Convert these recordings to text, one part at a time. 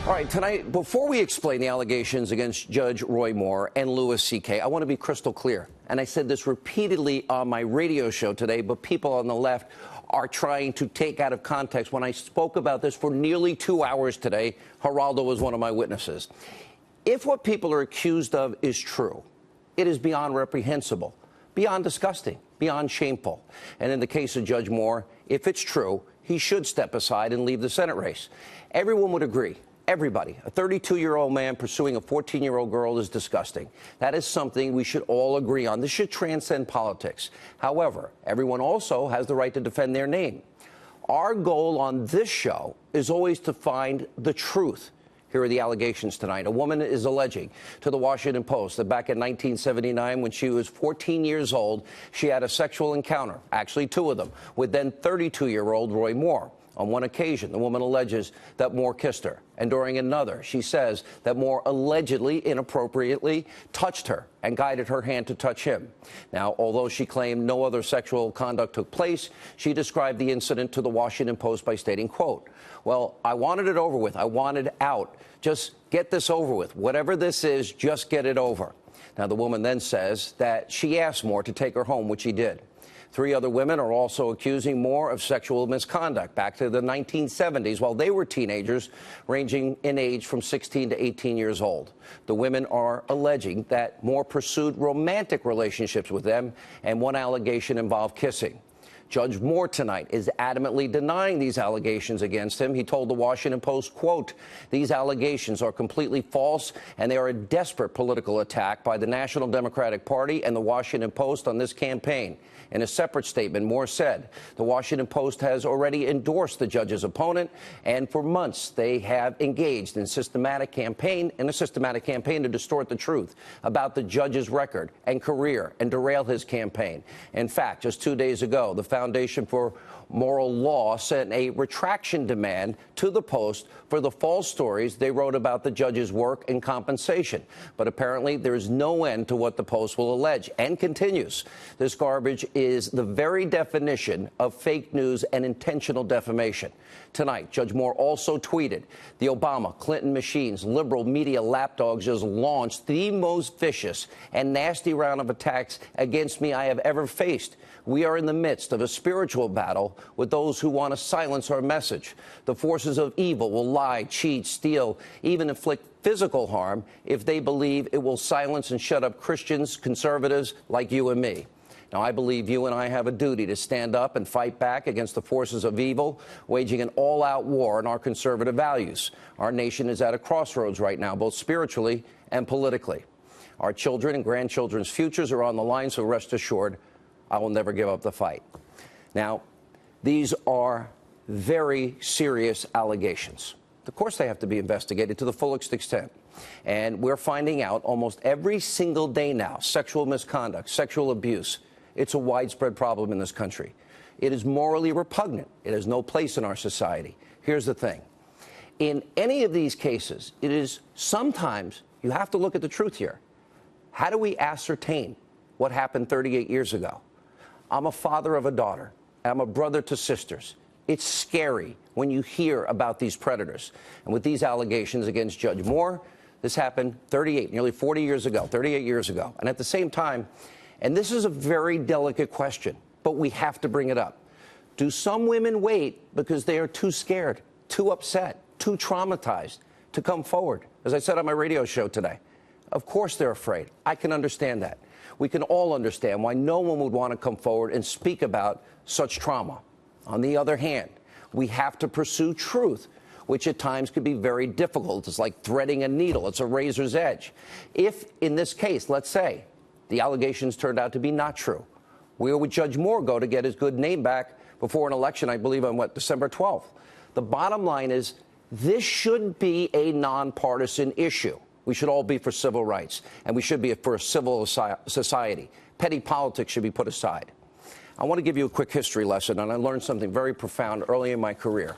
All right, tonight, before we explain the allegations against Judge Roy Moore and Louis C.K., I want to be crystal clear. And I said this repeatedly on my radio show today, but people on the left are trying to take out of context. When I spoke about this for nearly 2 hours today, Geraldo was one of my witnesses. If what people are accused of is true, it is beyond reprehensible, beyond disgusting, beyond shameful. And in the case of Judge Moore, if it's true, he should step aside and leave the Senate race. Everyone would agree. Everybody. A 32-year-old man pursuing a 14-year-old girl is disgusting. That is something we should all agree on. This should transcend politics. However, everyone also has the right to defend their name. Our goal on this show is always to find the truth. Here are the allegations tonight. A woman is alleging to the Washington Post that back in 1979, when she was 14 years old, she had a sexual encounter, actually 2 of them, with then 32-year-old Roy Moore. On one occasion, the woman alleges that Moore kissed her, and during another, she says that Moore allegedly, inappropriately touched her and guided her hand to touch him. Now, although she claimed no other sexual conduct took place, she described the incident to the Washington Post by stating, quote, "Well, I wanted it over with. I wanted out. Just get this over with. Whatever this is, just get it over." Now, the woman then says that she asked Moore to take her home, which he did. 3 other women are also accusing Moore of sexual misconduct back to the 1970s while they were teenagers, ranging in age from 16 to 18 years old. The women are alleging that Moore pursued romantic relationships with them, and one allegation involved kissing. Judge Moore tonight is adamantly denying these allegations against him. He told the Washington Post, quote, "These allegations are completely false, and they are a desperate political attack by the National Democratic Party and the Washington Post on this campaign." In a separate statement, Moore said the Washington Post has already endorsed the judge's opponent, and for months they have engaged in a systematic campaign to distort the truth about the judge's record and career and derail his campaign. In fact, just 2 days ago, the Foundation for Moral Law sent a retraction demand to the Post for the false stories they wrote about the judge's work and compensation. But apparently there is no end to what the Post will allege, and continues. This garbage is the very definition of fake news and intentional defamation. Tonight, Judge Moore also tweeted, "The Obama, Clinton machines, liberal media lapdogs just launched the most vicious and nasty round of attacks against me I have ever faced. We are in the midst of a spiritual battle with those who want to silence our message. The forces of evil will lie, cheat, steal, even inflict physical harm if they believe it will silence and shut up Christians, conservatives like you and me." Now, I believe you and I have a duty to stand up and fight back against the forces of evil, waging an all-out war on our conservative values. Our nation is at a crossroads right now, both spiritually and politically. Our children and grandchildren's futures are on the line, so rest assured, I will never give up the fight. Now, these are very serious allegations. Of course, they have to be investigated to the fullest extent. And we're finding out almost every single day now, sexual misconduct, sexual abuse. It's a widespread problem in this country. It is morally repugnant. It has no place in our society. Here's the thing. In any of these cases, it is sometimes you have to look at the truth here. How do we ascertain what happened 38 years ago? I'm a father of a daughter. I'm a brother to sisters. It's scary when you hear about these predators. And with these allegations against Judge Moore, this happened nearly 40 years ago, 38 years ago. And at the same time, and this is a very delicate question, but we have to bring it up. Do some women wait because they are too scared, too upset, too traumatized to come forward? As I said on my radio show today, of course they're afraid. I can understand that. We can all understand why no one would want to come forward and speak about such trauma. On the other hand, we have to pursue truth, which at times could be very difficult. It's like threading a needle. It's a razor's edge. If, in this case, let's say, the allegations turned out to be not true, where would Judge Moore go to get his good name back before an election, I believe, on December 12th? The bottom line is this should be a nonpartisan issue. We should all be for civil rights, and we should be for a civil society. Petty politics should be put aside. I want to give you a quick history lesson, and I learned something very profound early in my career.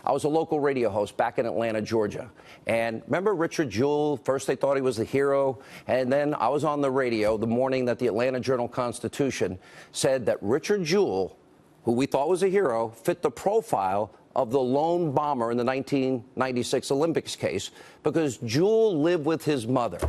I was a local radio host back in Atlanta, Georgia. And remember Richard Jewell? First they thought he was the hero, and then I was on the radio the morning that the Atlanta Journal-Constitution said that Richard Jewell, who we thought was a hero, fit the profile of the lone bomber in the 1996 Olympics case because Jewell lived with his mother.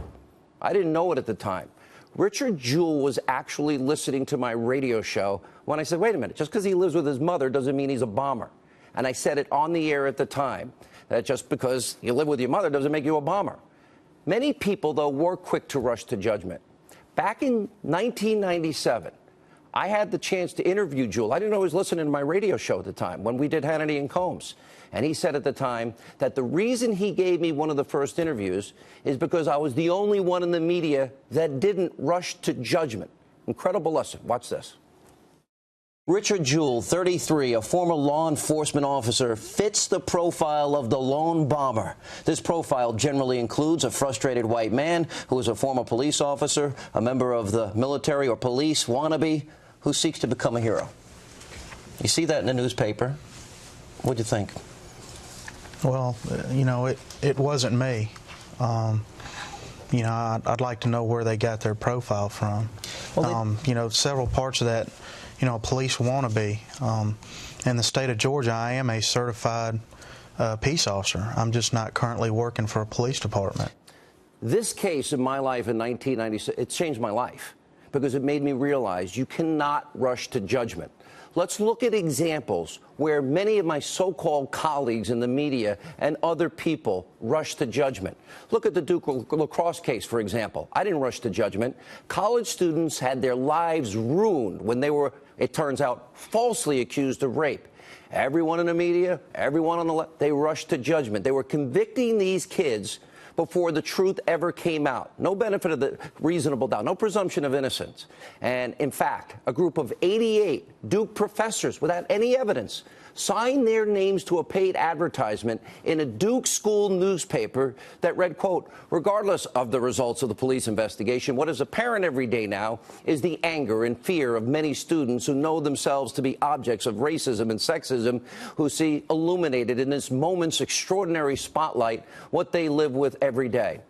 I didn't know it at the time. Richard Jewell was actually listening to my radio show when I said, wait a minute, just because he lives with his mother doesn't mean he's a bomber. And I said it on the air at the time, that just because you live with your mother doesn't make you a bomber. Many people, though, were quick to rush to judgment. Back in 1997, I had the chance to interview Jewell. I didn't know he was listening to my radio show at the time when we did Hannity and Combs. And he said at the time that the reason he gave me one of the first interviews is because I was the only one in the media that didn't rush to judgment. Incredible lesson. Watch this. Richard Jewell, 33, a former law enforcement officer, fits the profile of the lone bomber. This profile generally includes a frustrated white man who is a former police officer, a member of the military or police wannabe who seeks to become a hero. You see that in the newspaper. What do you think? Well, you know, it wasn't me. You know, I'd like to know where they got their profile from. Well, you know, several parts of that, you know, police wannabe. In the state of Georgia, I am a certified peace officer. I'm just not currently working for a police department. This case in my life in 1996, it changed my life because it made me realize you cannot rush to judgment. Let's look at examples where many of my so-called colleagues in the media and other people rush to judgment. Look at the Duke LACROSSE case, for example. I didn't rush to judgment. College students had their lives ruined when they were, it turns out, falsely accused of rape. Everyone in the media, everyone on the left, they rushed to judgment. They were convicting these kids before the truth ever came out. No benefit of the reasonable doubt, no presumption of innocence. And in fact, a group of 88 Duke professors without any evidence signed their names to a paid advertisement in a Duke school newspaper that read, quote, regardless of the results of the police investigation, what is apparent every day now is the anger and fear of many students who know themselves to be objects of racism and sexism, who see illuminated in this moment's extraordinary spotlight what they live with every day.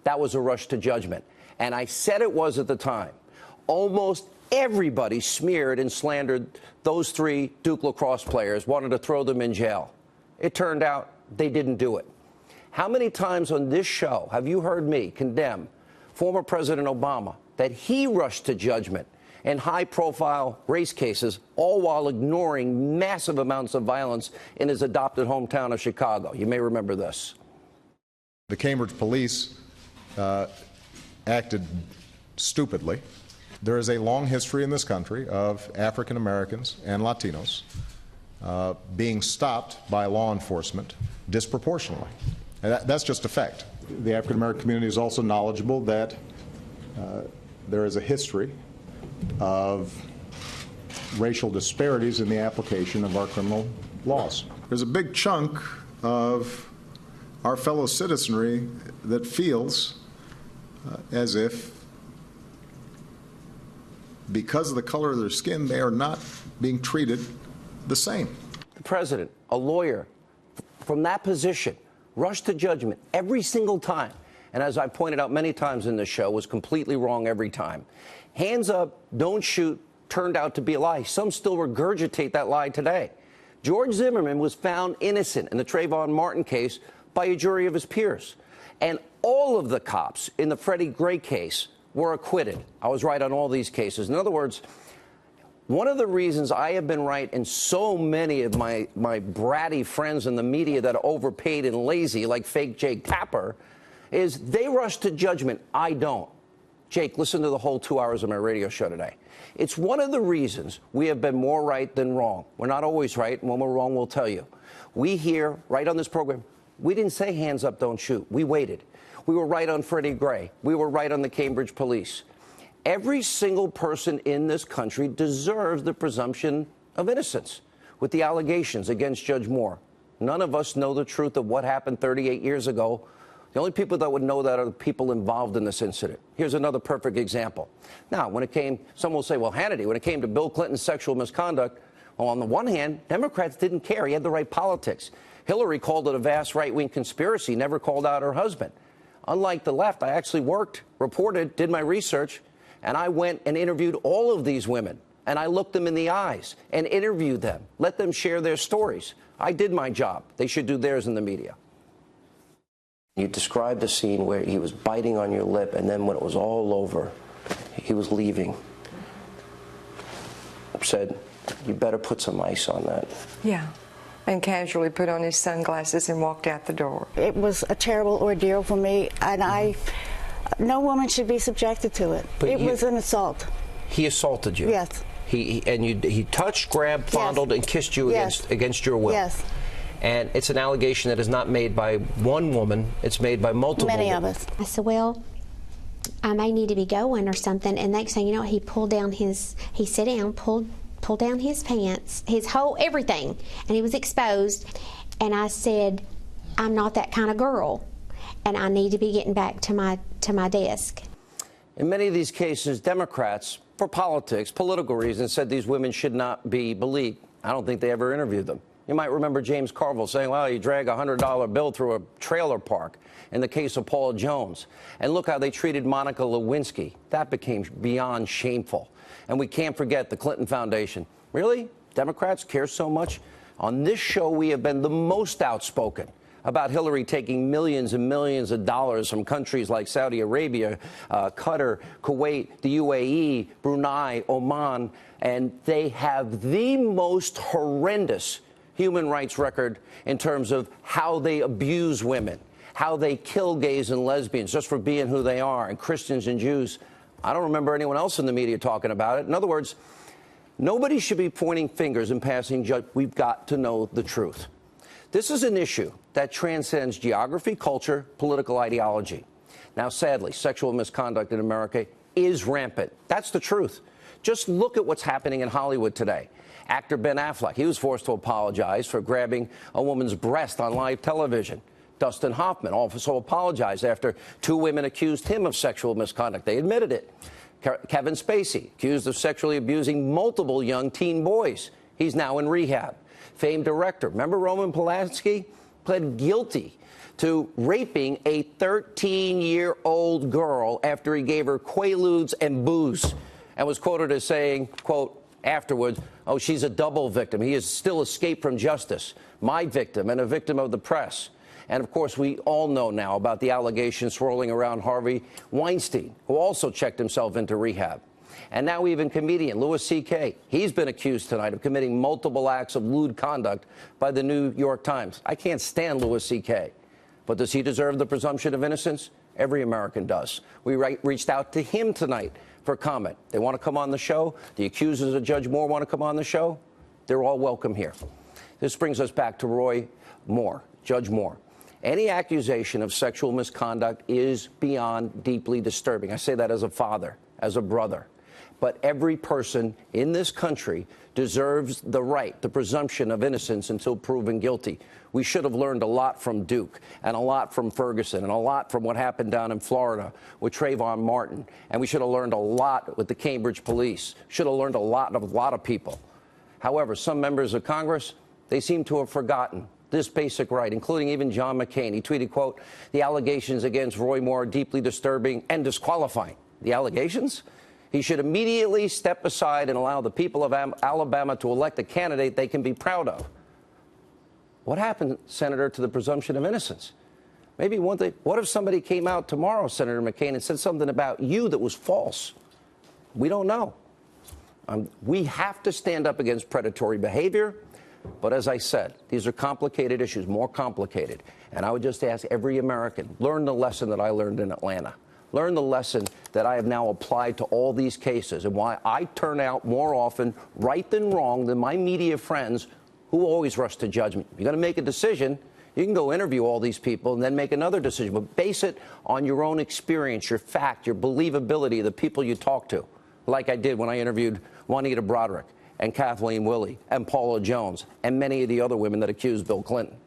That was a rush to judgment. And I said it was at the time. Almost everybody smeared and slandered those three Duke LACROSSE players, wanted to throw them in jail. It turned out they didn't do it. How many times on this show have you heard me condemn former President Obama that he rushed to judgment in high-profile race cases, all while ignoring massive amounts of violence in his adopted hometown of Chicago? You may remember this. The Cambridge police acted stupidly. There is a long history in this country of African Americans and Latinos being stopped by law enforcement disproportionately. And that's just a fact. The African American community is also knowledgeable that there is a history of racial disparities in the application of our criminal laws. There's a big chunk of our fellow citizenry that feels as if because of the color of their skin, they are not being treated the same. The president, a lawyer, from that position, rushed to judgment every single time. And as I pointed out many times in this show, was completely wrong every time. Hands up, don't shoot turned out to be a lie. Some still regurgitate that lie today. George Zimmerman was found innocent in the Trayvon Martin case by a jury of his peers. And all of the cops in the Freddie Gray case were acquitted. I was right on all these cases. In other words, one of the reasons I have been right and so many of my bratty friends in the media that are overpaid and lazy, like fake Jake Tapper, is they rush to judgment. I don't. Jake, listen to the whole 2 hours of my radio show today. It's one of the reasons we have been more right than wrong. We're not always right, and when we're wrong, we'll tell you. We here, right on this program, we didn't say hands up, don't shoot. We waited. We were right on Freddie Gray. We were right on the Cambridge police. Every single person in this country deserves the presumption of innocence with the allegations against Judge Moore. None of us know the truth of what happened 38 years ago. The only people that would know that are the people involved in this incident. Here's another perfect example. Now, when it came, some will say, well, Hannity, when it came to Bill Clinton's sexual misconduct, well, on the one hand, Democrats didn't care. He had the right politics. Hillary called it a vast right-wing conspiracy, never called out her husband. Unlike the left, I actually worked, reported, did my research, and I went and interviewed all of these women. And I looked them in the eyes and interviewed them, let them share their stories. I did my job. They should do theirs in the media. You described a scene where he was biting on your lip, and then when it was all over, he was leaving. Said, you better put some ice on that. Yeah, and casually put on his sunglasses and walked out the door. It was a terrible ordeal for me, and no woman should be subjected to it. But it was an assault. He assaulted you? Yes. He touched, grabbed, fondled, and kissed you against your will? Yes. And it's an allegation that is not made by one woman, it's made by multiple Many women. of us. I said, well, I may need to be going or something. And next thing you know, he pulled down he sat down, pulled down his pants, his whole everything, and he was exposed. And I said, I'm not that kind of girl, and I need to be getting back to my desk. In many of these cases, Democrats, for politics, political reasons, said these women should not be believed. I don't think they ever interviewed them. You might remember James Carville saying, well, you drag a $100 bill through a trailer park in the case of Paula Jones. And look how they treated Monica Lewinsky. That became beyond shameful. And we can't forget the Clinton Foundation. Really? Democrats care so much? On this show, we have been the most outspoken about Hillary taking millions and millions of dollars from countries like Saudi Arabia, Qatar, Kuwait, the UAE, Brunei, Oman, and they have the most horrendous human rights record in terms of how they abuse women, how they kill gays and lesbians just for being who they are, and Christians and Jews. I don't remember anyone else in the media talking about it. In other words, nobody should be pointing fingers and passing judgment. We've got to know the truth. This is an issue that transcends geography, culture, political ideology. Now, sadly, sexual misconduct in America is rampant. That's the truth. Just look at what's happening in Hollywood today. Actor Ben Affleck, he was forced to apologize for grabbing a woman's breast on live television. Dustin Hoffman also apologized after two women accused him of sexual misconduct. They admitted it. Kevin Spacey, accused of sexually abusing multiple young teen boys. He's now in rehab. Famed director, remember Roman Polanski? Pled guilty to raping a 13-year-old girl after he gave her Quaaludes and booze, and was quoted as saying, quote, afterwards, oh, she's a double victim. He has still escaped from justice. My victim and a victim of the press. And, of course, we all know now about the allegations swirling around Harvey Weinstein, who also checked himself into rehab. And now even comedian Louis C.K., he's been accused tonight of committing multiple acts of lewd conduct by the New York Times. I can't stand Louis C.K., but does he deserve the presumption of innocence? Every American does. We reached out to him tonight for comment. They want to come on the show. The accusers of Judge Moore want to come on the show. They're all welcome here. This brings us back to Roy Moore, Judge Moore. Any accusation of sexual misconduct is beyond deeply disturbing. I say that as a father, as a brother. But every person in this country deserves the right, the presumption of innocence until proven guilty. We should have learned a lot from Duke and a lot from Ferguson and a lot from what happened down in Florida with Trayvon Martin. And we should have learned a lot with the Cambridge police. Should have learned a lot of people. However, some members of Congress, they seem to have forgotten this basic right, including even John McCain. He tweeted, quote, the allegations against Roy Moore are deeply disturbing and disqualifying. The allegations? He should immediately step aside and allow the people of Alabama to elect a candidate they can be proud of. What happened, Senator, to the presumption of innocence? Maybe one thing, what if somebody came out tomorrow, Senator McCain, and said something about you that was false? We don't know. We have to stand up against predatory behavior. But as I said, these are complicated issues, more complicated. And I would just ask every American, learn the lesson that I learned in Atlanta. Learn the lesson that I have now applied to all these cases and why I turn out more often right than wrong than my media friends who always rush to judgment. If you're going to make a decision, you can go interview all these people and then make another decision. But base it on your own experience, your fact, your believability, the people you talk to, like I did when I interviewed Juanita Broderick and Kathleen Willey and Paula Jones and many of the other women that accused Bill Clinton.